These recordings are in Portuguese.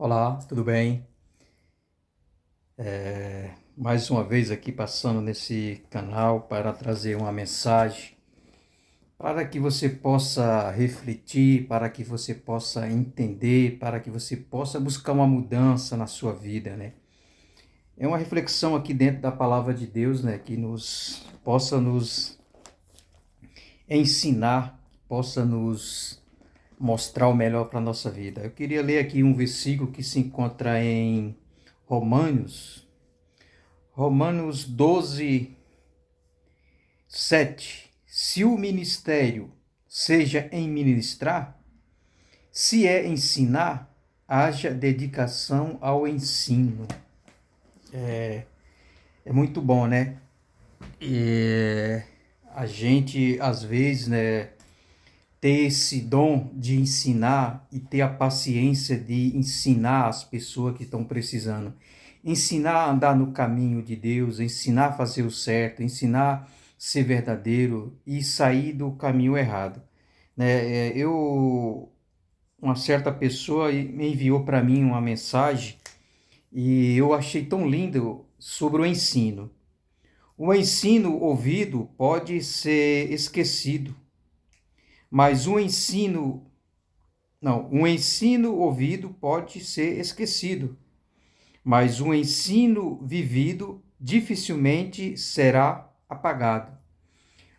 Olá, tudo bem? Mais uma vez aqui passando nesse canal para trazer uma mensagem para que você possa refletir, para que você possa entender, para que você possa buscar uma mudança na sua vida, né? É uma reflexão aqui dentro da palavra de Deus, né, que nos ensinar, possa nos mostrar o melhor para a nossa vida. Eu queria ler aqui um versículo que se encontra em Romanos, Romanos 12, 7. Se o ministério seja em ministrar, se é ensinar, haja dedicação ao ensino. É muito bom, né? E a gente, às vezes, né, ter esse dom de ensinar e ter a paciência de ensinar as pessoas que estão precisando. Ensinar a andar no caminho de Deus, ensinar a fazer o certo, ensinar a ser verdadeiro e sair do caminho errado. Né? Uma certa pessoa me enviou para mim uma mensagem e eu achei tão lindo sobre o ensino. O ensino ouvido pode ser esquecido, mas um ensino ouvido pode ser esquecido, mas um ensino vivido dificilmente será apagado.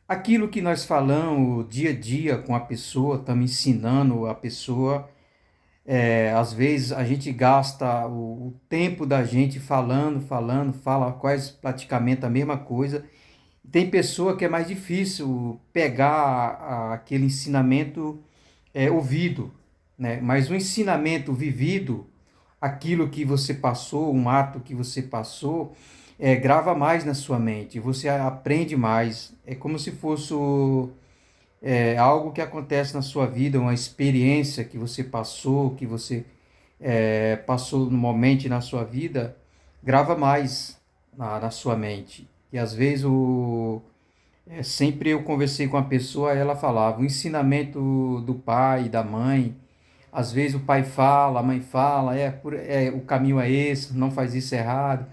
Aquilo que nós falamos dia a dia com a pessoa, estamos ensinando a pessoa, às vezes a gente gasta o tempo da gente fala quase praticamente a mesma coisa. Tem pessoa que é mais difícil pegar aquele ensinamento ouvido, né? Mas o ensinamento vivido, aquilo que você passou, um ato que você passou, grava mais na sua mente, você aprende mais. É como se fosse algo que acontece na sua vida, uma experiência que você passou, que você passou no momento na sua vida, grava mais na sua mente. E às vezes sempre eu conversei com a pessoa, ela falava, o ensinamento do pai, da mãe, às vezes o pai fala, a mãe fala, o caminho é esse, não faz isso errado,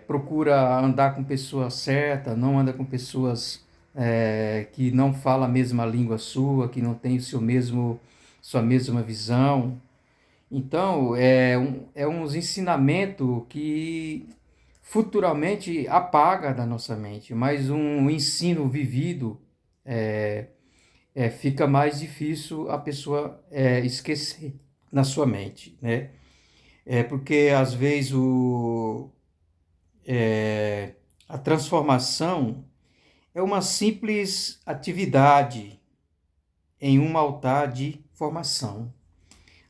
procura andar com pessoas certas, não anda com pessoas que não falam a mesma língua sua, que não tem sua mesma visão. Então, é uns ensinamentos que futuramente apaga da nossa mente, mas um ensino vivido fica mais difícil a pessoa esquecer na sua mente, né? Porque às vezes a transformação é uma simples atividade em um altar de formação.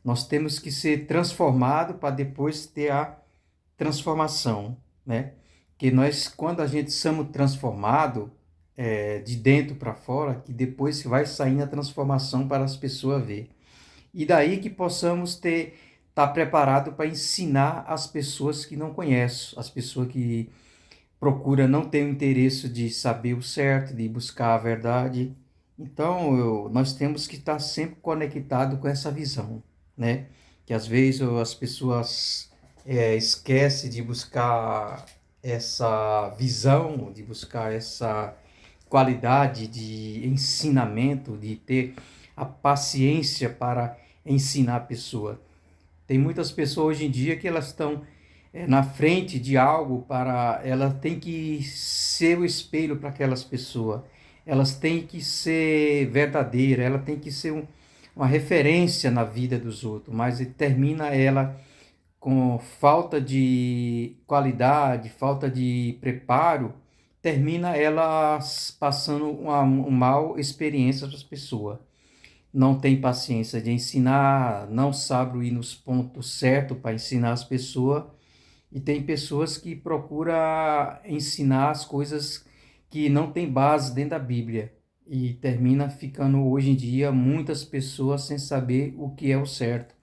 Nós temos que ser transformado para depois ter a transformação, né? Que nós, quando a gente somos transformado de dentro para fora, que depois vai saindo a transformação para as pessoas ver. E daí que possamos estar preparado para ensinar as pessoas que não conhecem, as pessoas que procuram não ter o interesse de saber o certo, de buscar a verdade. Então, nós temos que estar sempre conectado com essa visão, né? Que às vezes as pessoas esquecem de buscar essa visão, de buscar essa qualidade de ensinamento, de ter a paciência para ensinar a pessoa. Tem muitas pessoas hoje em dia que elas estão na frente de algo para ela tem que ser o espelho para aquelas pessoas. Elas têm que ser verdadeira, ela tem que ser uma referência na vida dos outros, mas termina ela com falta de qualidade, falta de preparo, termina ela passando uma mal experiência para as pessoas. Não tem paciência de ensinar, não sabe ir nos pontos certos para ensinar as pessoas, e tem pessoas que procuram ensinar as coisas que não tem base dentro da Bíblia, e termina ficando hoje em dia muitas pessoas sem saber o que é o certo.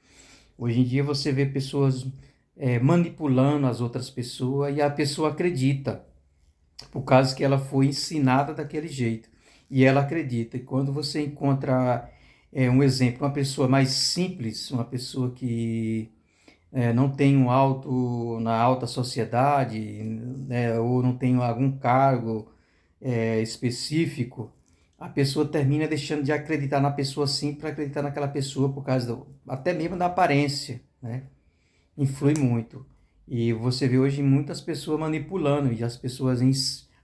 Hoje em dia você vê pessoas manipulando as outras pessoas e a pessoa acredita, por causa que ela foi ensinada daquele jeito. E ela acredita. E quando você encontra um exemplo, uma pessoa mais simples, uma pessoa que não tenho alto na alta sociedade, né, ou não tenho algum cargo específico, a pessoa termina deixando de acreditar na pessoa sim para acreditar naquela pessoa por causa até mesmo da aparência, né? Influi muito. E você vê hoje muitas pessoas manipulando, e as pessoas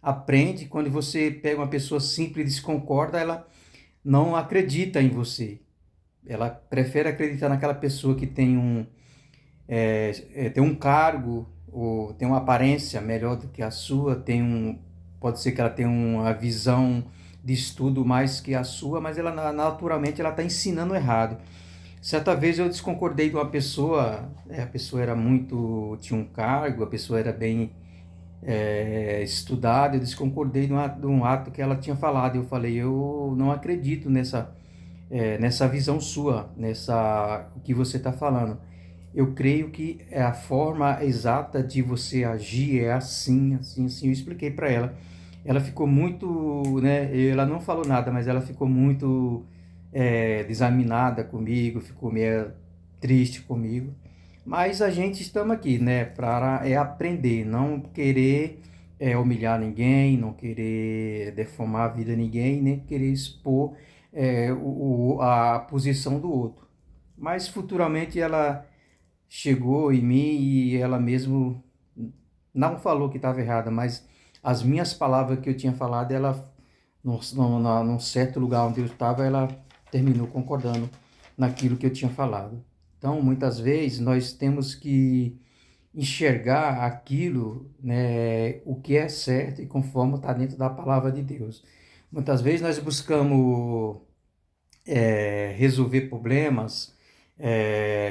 aprendem, quando você pega uma pessoa simples e desconcorda, ela não acredita em você. Ela prefere acreditar naquela pessoa que tem um cargo, ou tem uma aparência melhor do que a sua, pode ser que ela tenha uma visão de estudo mais que a sua, mas ela naturalmente ela está ensinando errado. Certa vez eu desconcordei de uma pessoa, a pessoa tinha um cargo, a pessoa era bem estudada, eu desconcordei de um ato que ela tinha falado. Eu falei, eu não acredito nessa visão sua, nessa o que você está falando. Eu creio que é a forma exata de você agir é assim, assim, assim. Eu expliquei para ela. Ela ficou muito, né? Ela não falou nada, mas ela ficou muito desaminada comigo, ficou meio triste comigo. Mas a gente estamos aqui, né? Para aprender, não querer humilhar ninguém, não querer deformar a vida de ninguém, nem querer expor a posição do outro. Mas futuramente ela chegou em mim e ela mesmo não falou que estava errada, mas as minhas palavras que eu tinha falado, ela, num certo lugar onde eu estava, ela terminou concordando naquilo que eu tinha falado. Então, muitas vezes, nós temos que enxergar aquilo, né, o que é certo e conforme está dentro da palavra de Deus. Muitas vezes nós buscamos resolver problemas,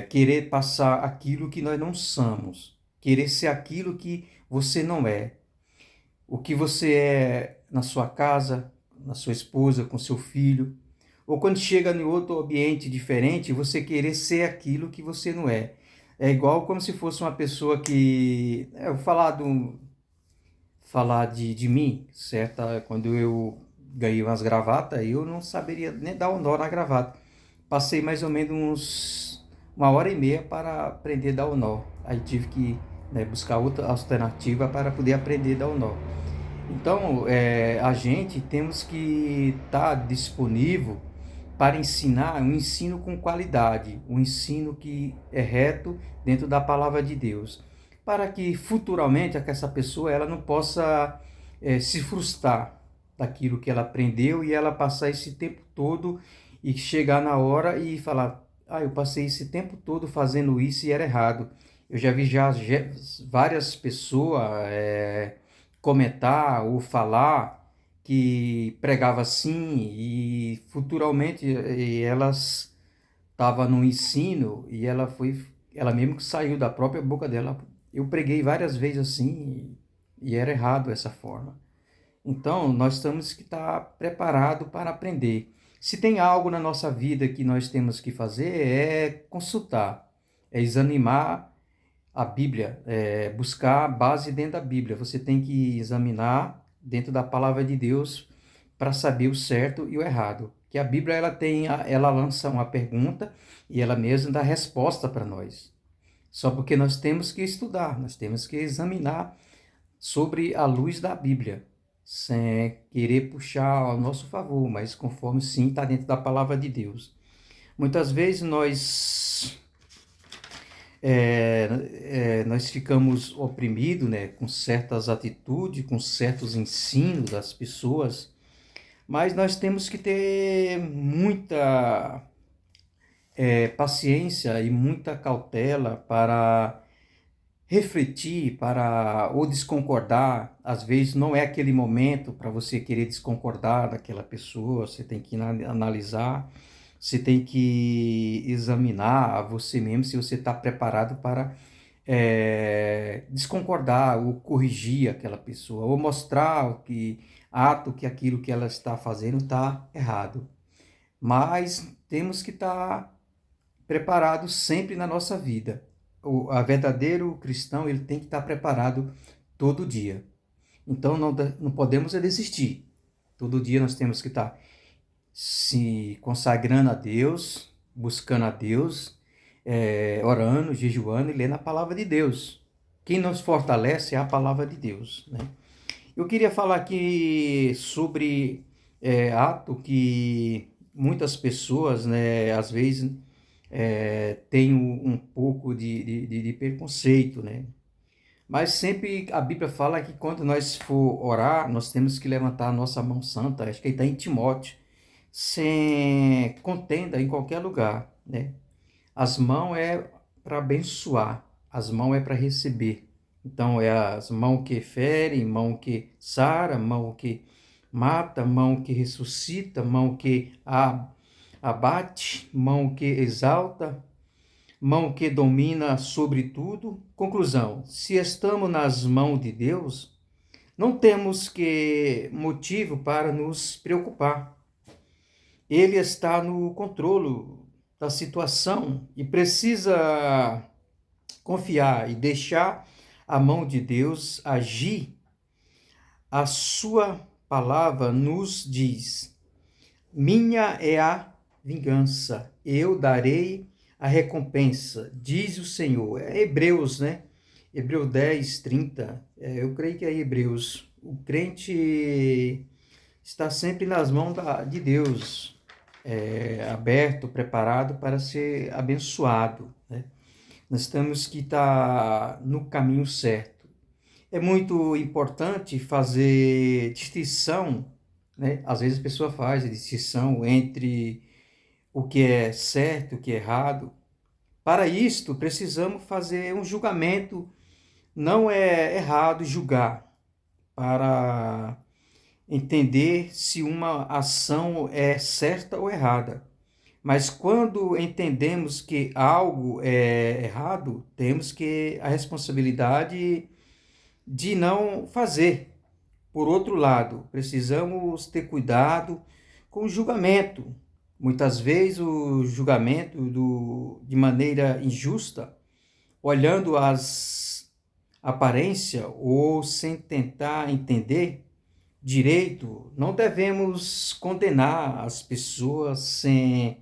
querer passar aquilo que nós não somos, querer ser aquilo que você não é. O que você é na sua casa, na sua esposa, com seu filho, ou quando chega em outro ambiente diferente, você querer ser aquilo que você não é. É igual como se fosse uma pessoa que. Eu vou falar de mim, certo? Quando eu ganhei umas gravatas, eu não saberia nem dar um nó na gravata. Passei mais ou menos uma hora e meia para aprender a dar o nó. Aí tive que, né, buscar outra alternativa para poder aprender a dar o nó. Então, a gente temos que estar disponível para ensinar um ensino com qualidade, um ensino que é reto dentro da palavra de Deus, para que futuramente essa pessoa ela não possa se frustrar daquilo que ela aprendeu e ela passar esse tempo todo e chegar na hora e falar, eu passei esse tempo todo fazendo isso e era errado. Eu já vi várias pessoas comentar ou falar que pregava assim e futuramente elas estavam no ensino e ela mesmo que saiu da própria boca dela. Eu preguei várias vezes assim e era errado essa forma. Então, nós temos que estar preparados para aprender. Se tem algo na nossa vida que nós temos que fazer, é consultar, é examinar a Bíblia, buscar a base dentro da Bíblia. Você tem que examinar dentro da palavra de Deus para saber o certo e o errado. Que a Bíblia ela lança uma pergunta e ela mesma dá resposta para nós. Só porque nós temos que estudar, nós temos que examinar sobre a luz da Bíblia, sem querer puxar ao nosso favor, mas conforme sim está dentro da palavra de Deus. Muitas vezes nós ficamos oprimidos, né, com certas atitudes, com certos ensinos das pessoas, mas nós temos que ter muita paciência e muita cautela para refletir, para ou desconcordar. Às vezes não é aquele momento para você querer desconcordar daquela pessoa, você tem que analisar, você tem que examinar a você mesmo se você está preparado para desconcordar ou corrigir aquela pessoa, ou mostrar que aquilo que ela está fazendo está errado. Mas temos que estar preparados sempre na nossa vida. A verdadeiro cristão ele tem que estar preparado todo dia. Então não podemos desistir. Todo dia nós temos que estar se consagrando a Deus, buscando a Deus, orando, jejuando e lendo a palavra de Deus. Quem nos fortalece é a palavra de Deus, né? Eu queria falar aqui sobre ato que muitas pessoas, né, às vezes têm um pouco de preconceito, né? Mas sempre a Bíblia fala que quando nós for orar, nós temos que levantar a nossa mão santa, acho que está em Timóteo, sem contenda em qualquer lugar, né? As mãos é para abençoar, as mãos é para receber. Então, é as mãos que ferem, mão que sara, mão que mata, mão que ressuscita, mão que abate, mão que exalta, mão que domina sobre tudo. Conclusão: se estamos nas mãos de Deus, não temos que motivo para nos preocupar. Ele está no controle da situação e precisa confiar e deixar a mão de Deus agir. A sua palavra nos diz: minha é a vingança, eu darei a recompensa, diz o Senhor. É Hebreus, né? Hebreus 10, 30. Eu creio que é Hebreus. O crente está sempre nas mãos de Deus, aberto, preparado para ser abençoado, né? Nós temos que estar no caminho certo. É muito importante fazer distinção, né? Às vezes a pessoa faz a distinção entre o que é certo e o que é errado. Para isto, precisamos fazer um julgamento. Não é errado julgar para entender se uma ação é certa ou errada. Mas quando entendemos que algo é errado, temos que a responsabilidade de não fazer. Por outro lado, precisamos ter cuidado com o julgamento. Muitas vezes o julgamento de maneira injusta, olhando as aparências ou sem tentar entender direito, não devemos condenar as pessoas sem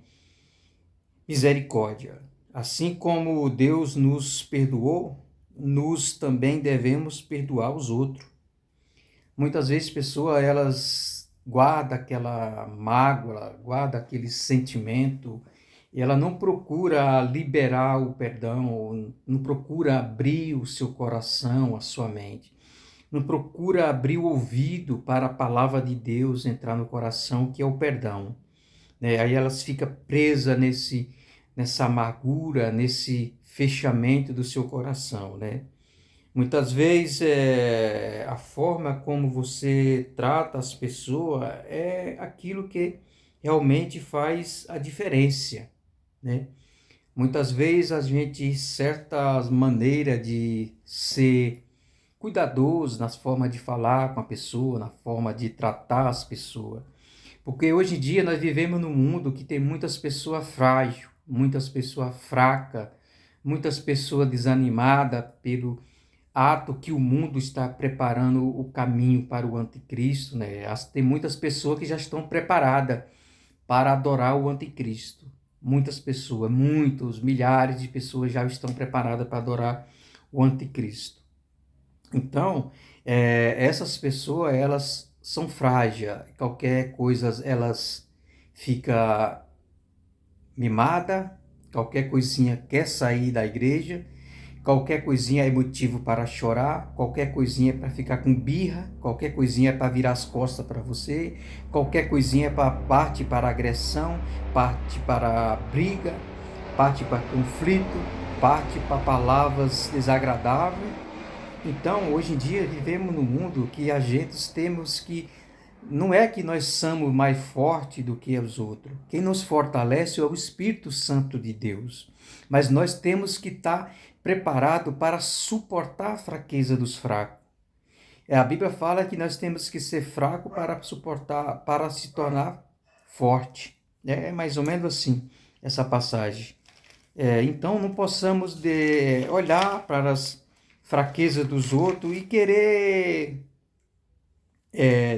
misericórdia. Assim como Deus nos perdoou, nós também devemos perdoar os outros. Muitas vezes pessoas elas guardam aquela mágoa, guardam aquele sentimento, e ela não procura liberar o perdão, não procura abrir o seu coração, a sua mente, não procura abrir o ouvido para a palavra de Deus entrar no coração, que é o perdão, né? Aí elas ficam presas nessa amargura, nesse fechamento do seu coração, né? Muitas vezes a forma como você trata as pessoas é aquilo que realmente faz a diferença, né? Muitas vezes a gente, certas maneiras de ser cuidadoso nas formas de falar com a pessoa, na forma de tratar as pessoas. Porque hoje em dia nós vivemos num mundo que tem muitas pessoas frágeis, muitas pessoas fracas, muitas pessoas desanimadas pelo ato que o mundo está preparando o caminho para o anticristo, né? Tem muitas pessoas que já estão preparadas para adorar o anticristo. Muitas pessoas, muitos, milhares de pessoas já estão preparadas para adorar o anticristo. Então, essas pessoas, elas são frágeis, qualquer coisa elas ficam mimadas, qualquer coisinha quer sair da igreja, qualquer coisinha é motivo para chorar, qualquer coisinha é para ficar com birra, qualquer coisinha é para virar as costas para você, qualquer coisinha é para parte para agressão, parte para briga, parte para conflito, parte para palavras desagradáveis. Então, hoje em dia, vivemos num mundo que a gente temos que... Não é que nós somos mais fortes do que os outros. Quem nos fortalece é o Espírito Santo de Deus. Mas nós temos que estar preparados para suportar a fraqueza dos fracos. A Bíblia fala que nós temos que ser fracos para suportar, para se tornar forte. É mais ou menos assim, essa passagem. Então, não possamos olhar para as fraquezas dos outros e querer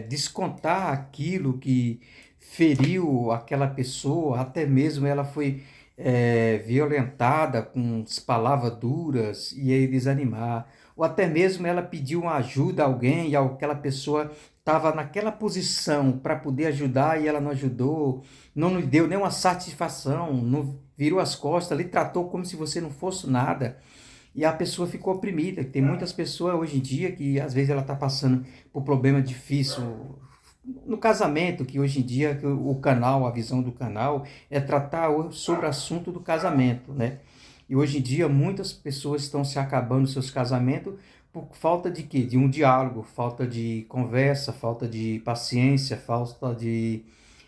descontar aquilo que feriu aquela pessoa, até mesmo ela foi violentada com palavras duras e aí desanimar. Ou até mesmo ela pediu uma ajuda a alguém e aquela pessoa estava naquela posição para poder ajudar e ela não ajudou, não lhe deu nenhuma satisfação, não virou as costas, lhe tratou como se você não fosse nada. E a pessoa ficou oprimida. Tem muitas pessoas hoje em dia que às vezes ela está passando por problema difícil no casamento, que hoje em dia o canal, a visão do canal é tratar sobre o assunto do casamento, né? E hoje em dia muitas pessoas estão se acabando seus casamentos por falta de quê? De um diálogo, falta de conversa, falta de paciência, falta de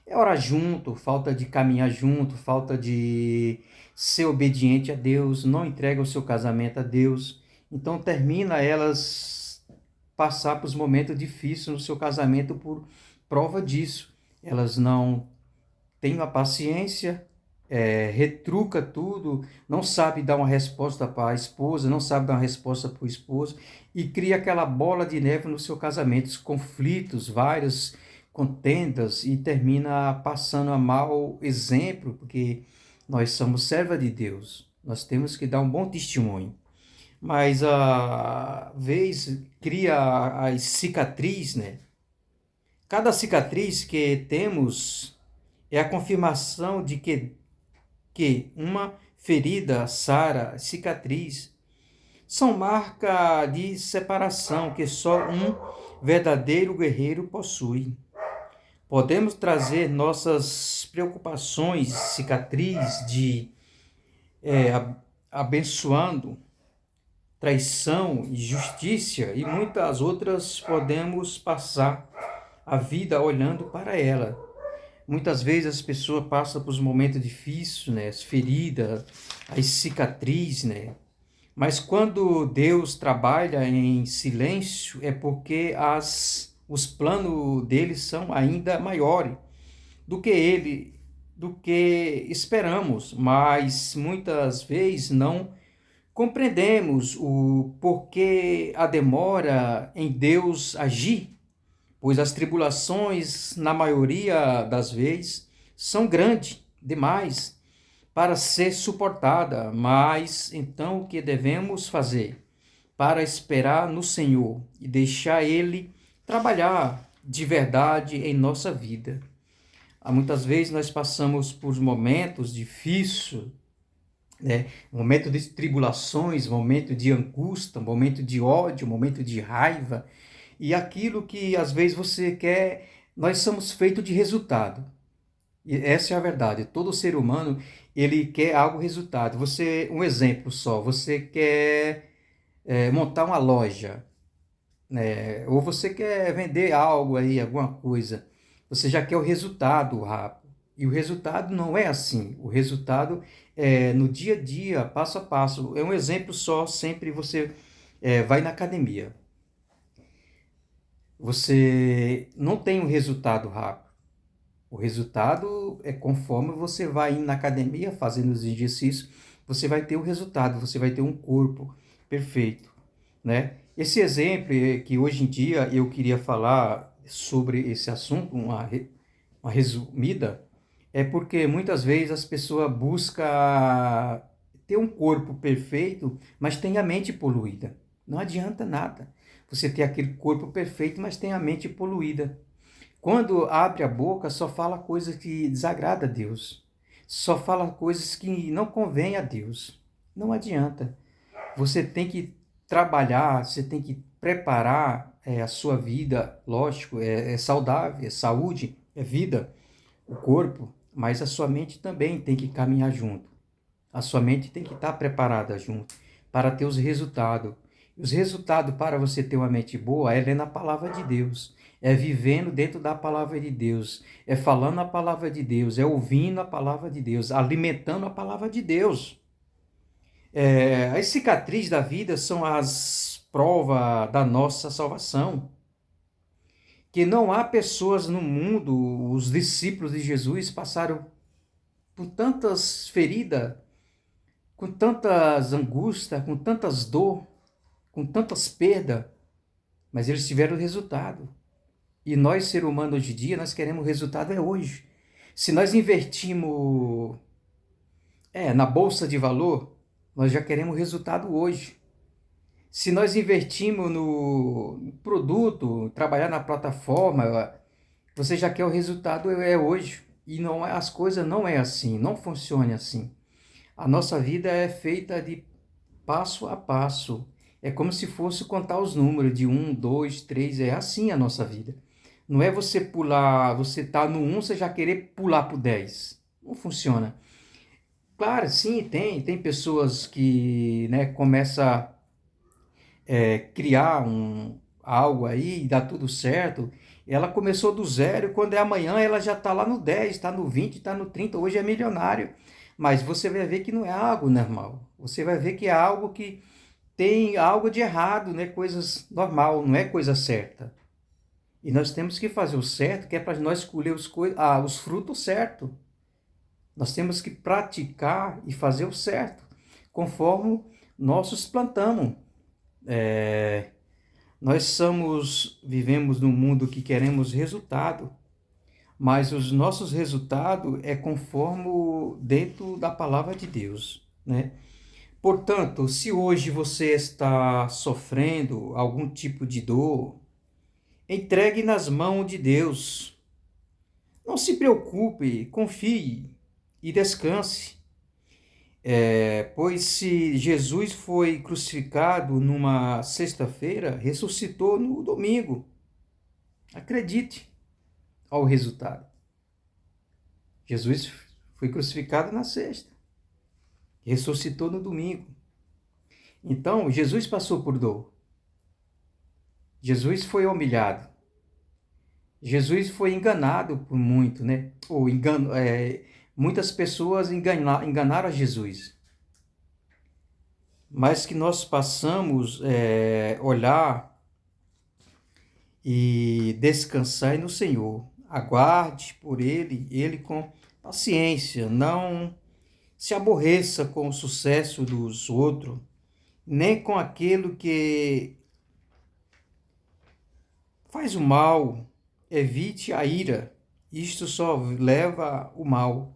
orar junto, falta de caminhar junto, falta de ser obediente a Deus, não entrega o seu casamento a Deus. Então termina elas passar por momentos difíceis no seu casamento por prova disso. Elas não têm a paciência, retruca tudo, não sabe dar uma resposta para a esposa, não sabe dar uma resposta para o esposo e cria aquela bola de neve no seu casamento, conflitos, várias contendas e termina passando a mau exemplo, porque nós somos serva de Deus, nós temos que dar um bom testemunho. Mas a vez cria a cicatriz, né? Cada cicatriz que temos é a confirmação de que uma ferida, sara, cicatriz, são marca de separação que só um verdadeiro guerreiro possui. Podemos trazer nossas preocupações, cicatriz de abençoando, traição, injustiça e muitas outras podemos passar a vida olhando para ela. Muitas vezes as pessoas passam por momentos difíceis, né? As feridas, as cicatrizes, né? Mas quando Deus trabalha em silêncio é porque os planos dele são ainda maiores do que esperamos, mas muitas vezes não compreendemos o porquê a demora em Deus agir, pois as tribulações, na maioria das vezes, são grandes demais para ser suportada. Mas então o que devemos fazer? Para esperar no Senhor e deixar Ele trabalhar de verdade em nossa vida. Muitas vezes nós passamos por momentos difíceis, né? Momento de tribulações, momento de angústia, momento de ódio, momento de raiva, e aquilo que às vezes você quer, nós somos feitos de resultado. E essa é a verdade. Todo ser humano, ele quer algo resultado. Um exemplo só, você quer montar uma loja, né? Ou você quer vender algo aí, alguma coisa. Você já quer o resultado rápido. E o resultado não é assim. O resultado é no dia a dia, passo a passo. É um exemplo só, sempre você vai na academia. Você não tem um resultado rápido. O resultado é conforme você vai indo na academia, fazendo os exercícios, você vai ter o resultado, você vai ter um corpo perfeito, né? Esse exemplo que hoje em dia eu queria falar sobre esse assunto, uma resumida, é porque muitas vezes as pessoas buscam ter um corpo perfeito, mas tem a mente poluída. Não adianta nada você ter aquele corpo perfeito, mas tem a mente poluída. Quando abre a boca, só fala coisas que desagrada a Deus. Só fala coisas que não convém a Deus. Não adianta. Você tem que trabalhar, você tem que preparar a sua vida, lógico, é saudável, é saúde, é vida, o corpo, mas a sua mente também tem que caminhar junto. A sua mente tem que estar preparada junto para ter os resultados. Os resultados para você ter uma mente boa é lendo a palavra de Deus, é vivendo dentro da palavra de Deus, é falando a palavra de Deus, é ouvindo a palavra de Deus, alimentando a palavra de Deus. As cicatrizes da vida são as provas da nossa salvação. Que não há pessoas no mundo, os discípulos de Jesus passaram por tantas feridas, com tantas angústias, com tantas dor, com tantas perdas, mas eles tiveram resultado. E nós, ser humano, hoje em dia, nós queremos o resultado hoje. Se nós invertimos Na bolsa de valor, nós já queremos resultado hoje. Se nós investimos no produto, trabalhar na plataforma, você já quer o resultado hoje. E não as coisas não é assim, não funciona assim. A nossa vida é feita de passo a passo. É como se fosse contar os números de 1, 2, 3, é assim a nossa vida. Não é você pular, você tá no 1, você já querer pular pro 10. Não funciona. Claro, sim, tem pessoas que, né, começa criar algo aí e dá tudo certo. Ela começou do zero, quando é amanhã ela já está lá no 10, está no 20, está no 30, hoje é milionário. Mas você vai ver que não é algo normal. Você vai ver que é algo que tem algo de errado, né? Coisas normal, não é coisa certa. E nós temos que fazer o certo, que é para nós colher os frutos certos. Nós temos que praticar e fazer o certo, conforme nossos plantamos. Nós vivemos num mundo que queremos resultado, mas os nossos resultados é conforme dentro da palavra de Deus, né? Portanto, se hoje você está sofrendo algum tipo de dor, entregue nas mãos de Deus. Não se preocupe, confie e descanse. Pois se Jesus foi crucificado numa sexta-feira, ressuscitou no domingo. Acredite ao resultado. Jesus foi crucificado na sexta, ressuscitou no domingo. Então, Jesus passou por dor. Jesus foi humilhado. Jesus foi enganado por muito, né? Muitas pessoas enganaram a Jesus. Mas que nós passamos olhar e descansar no Senhor. Aguarde por Ele com paciência. Não se aborreça com o sucesso dos outros, nem com aquilo que faz o mal. Evite a ira. Isto só leva o mal,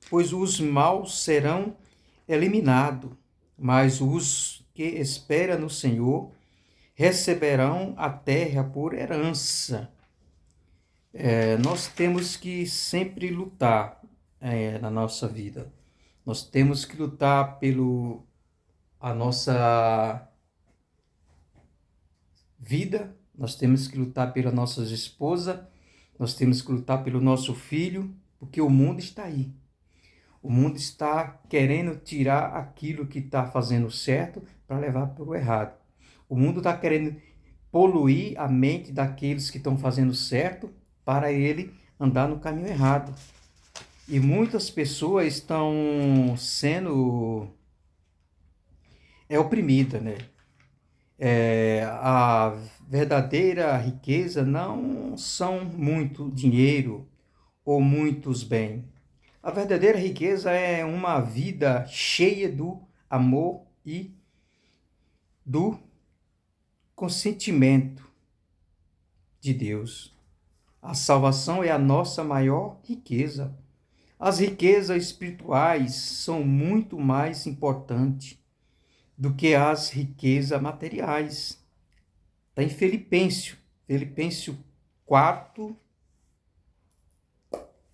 pois os maus serão eliminados, mas os que esperam no Senhor receberão a terra por herança. Nós temos que sempre lutar na nossa vida. Nós temos que lutar pelo a nossa vida, nós temos que lutar pela nossa esposa, nós temos que lutar pelo nosso filho, porque o mundo está aí. O mundo está querendo tirar aquilo que está fazendo certo para levar para o errado. O mundo está querendo poluir a mente daqueles que estão fazendo certo para ele andar no caminho errado. E muitas pessoas estão sendo oprimidas, né? A verdadeira riqueza não são muito dinheiro ou muitos bens. A verdadeira riqueza é uma vida cheia do amor e do consentimento de Deus. A salvação é a nossa maior riqueza. As riquezas espirituais são muito mais importantes do que as riquezas materiais. Está em Filipenses 4.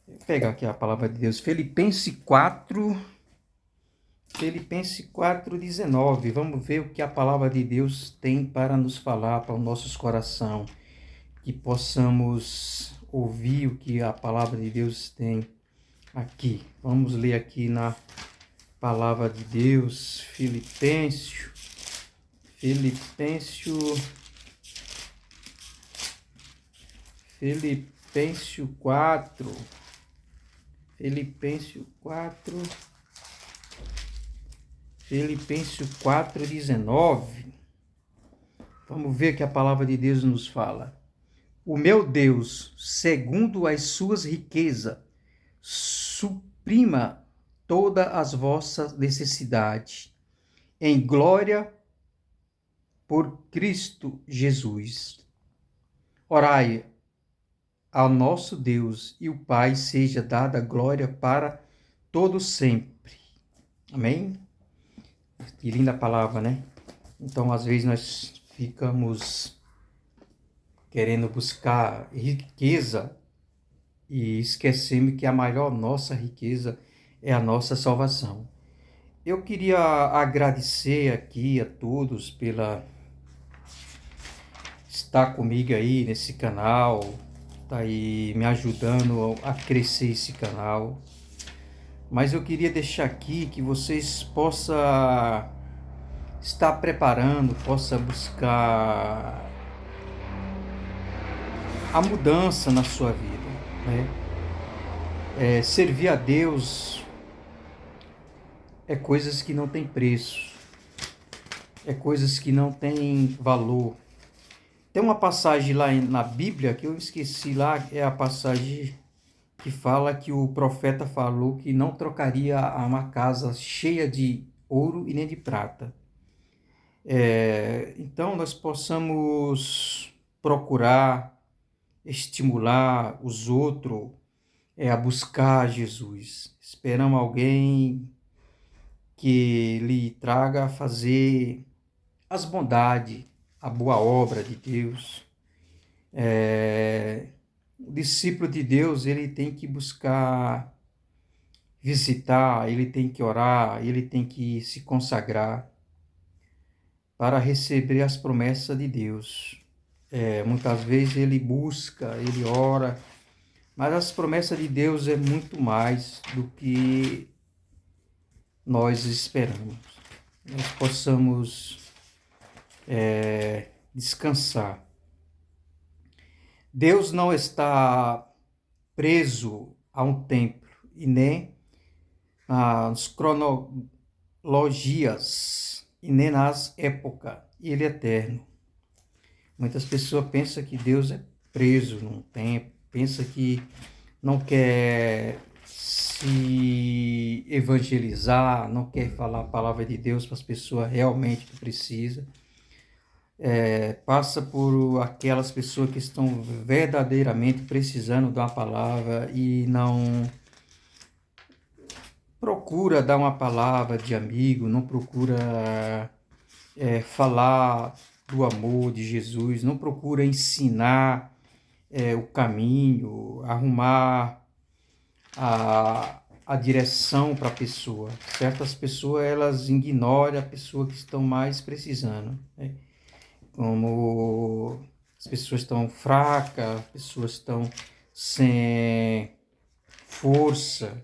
Vou pegar aqui a palavra de Deus. Filipenses 4:19. Vamos ver o que a palavra de Deus tem para nos falar, para os nossos corações. Que possamos ouvir o que a palavra de Deus tem aqui. Vamos ler aqui na palavra de Deus, Filipenses 4. Filipenses 4:19. Vamos ver o que a palavra de Deus nos fala. O meu Deus, segundo as suas riquezas, suprima todas as vossas necessidades, em glória por Cristo Jesus. Orai ao nosso Deus e o Pai seja dada glória para todo sempre. Amém? Que linda palavra, né? Então, às vezes, nós ficamos querendo buscar riqueza e esquecemos que a maior nossa riqueza é a nossa salvação. Eu queria agradecer aqui a todos pela estar comigo aí nesse canal, tá aí me ajudando a crescer esse canal. Mas eu queria deixar aqui que vocês possam estar preparando, possam buscar a mudança na sua vida, né? Servir a Deus é coisas que não tem preço, é coisas que não tem valor. Tem uma passagem lá na Bíblia que eu esqueci lá, é a passagem que fala que o profeta falou que não trocaria uma casa cheia de ouro e nem de prata. Então nós possamos procurar estimular os outros a buscar Jesus. Esperamos alguém que lhe traga a fazer as bondades, a boa obra de Deus. O discípulo de Deus, ele tem que buscar visitar, ele tem que orar, ele tem que se consagrar para receber as promessas de Deus. Muitas vezes ele busca, ele ora, mas as promessas de Deus é muito mais do que nós esperamos. Nós possamos descansar. Deus não está preso a um templo e nem nas cronologias e nem nas épocas. Ele é eterno. Muitas pessoas pensam que Deus é preso num templo, pensam que não quer se evangelizar, não quer falar a palavra de Deus para as pessoas realmente que precisam. Passa por aquelas pessoas que estão verdadeiramente precisando de uma palavra e não procura dar uma palavra de amigo, não procura falar do amor de Jesus, não procura ensinar o caminho, arrumar a direção para a pessoa. Certas pessoas, elas ignoram a pessoa que estão mais precisando, né? Como as pessoas estão fracas, as pessoas estão sem força.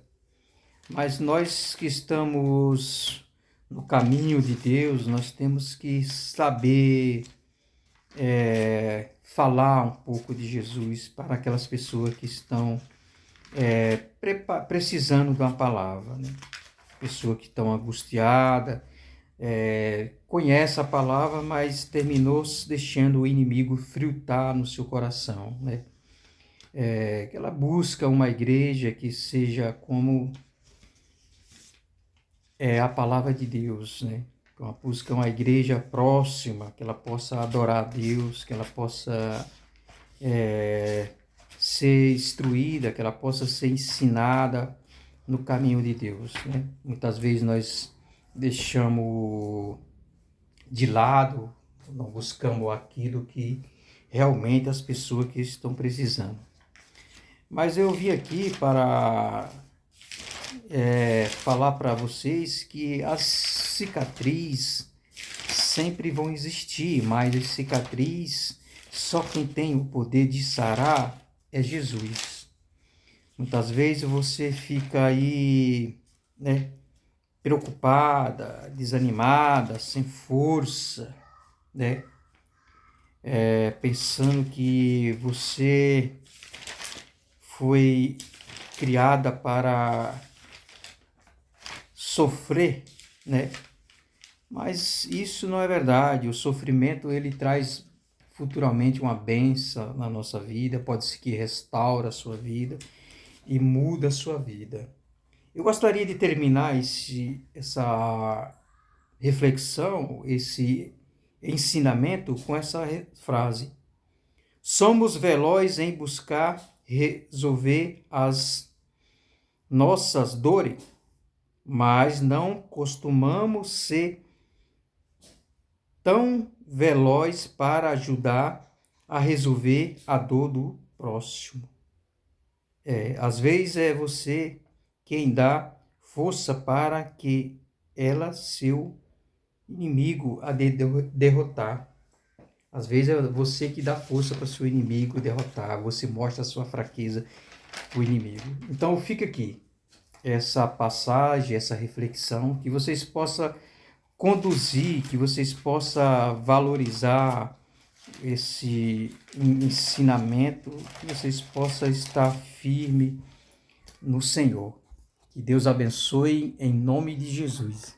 Mas nós que estamos no caminho de Deus, nós temos que saber falar um pouco de Jesus para aquelas pessoas que estão precisando de uma palavra, né? Pessoas que estão angustiadas, conhece a palavra, mas terminou deixando o inimigo fritar no seu coração, né? Que ela busca uma igreja que seja como a palavra de Deus, né? Ela busca uma igreja próxima, que ela possa adorar a Deus, que ela possa ser instruída, que ela possa ser ensinada no caminho de Deus, né? Muitas vezes nós deixamos de lado, não buscamos aquilo que realmente as pessoas que estão precisando. Mas eu vim aqui para falar para vocês que as cicatrizes sempre vão existir, mas as cicatrizes, só quem tem o poder de sarar é Jesus. Muitas vezes você fica aí, né, preocupada, desanimada, sem força, né? Pensando que você foi criada para sofrer, né? Mas isso não é verdade. O sofrimento, ele traz futuramente uma bênção na nossa vida, pode ser que restaura a sua vida e muda a sua vida. Eu gostaria de terminar essa reflexão, esse ensinamento com essa frase: somos velozes em buscar resolver as nossas dores, mas não costumamos ser tão veloz para ajudar a resolver a dor do próximo. Às vezes é você quem dá força para que ela, seu inimigo, a derrotar. Às vezes é você que dá força para o seu inimigo derrotar, você mostra a sua fraqueza para o inimigo. Então fica aqui essa passagem, essa reflexão, que vocês possam conduzir, que vocês possam valorizar esse ensinamento, que vocês possam estar firme no Senhor. Que Deus abençoe em nome de Jesus.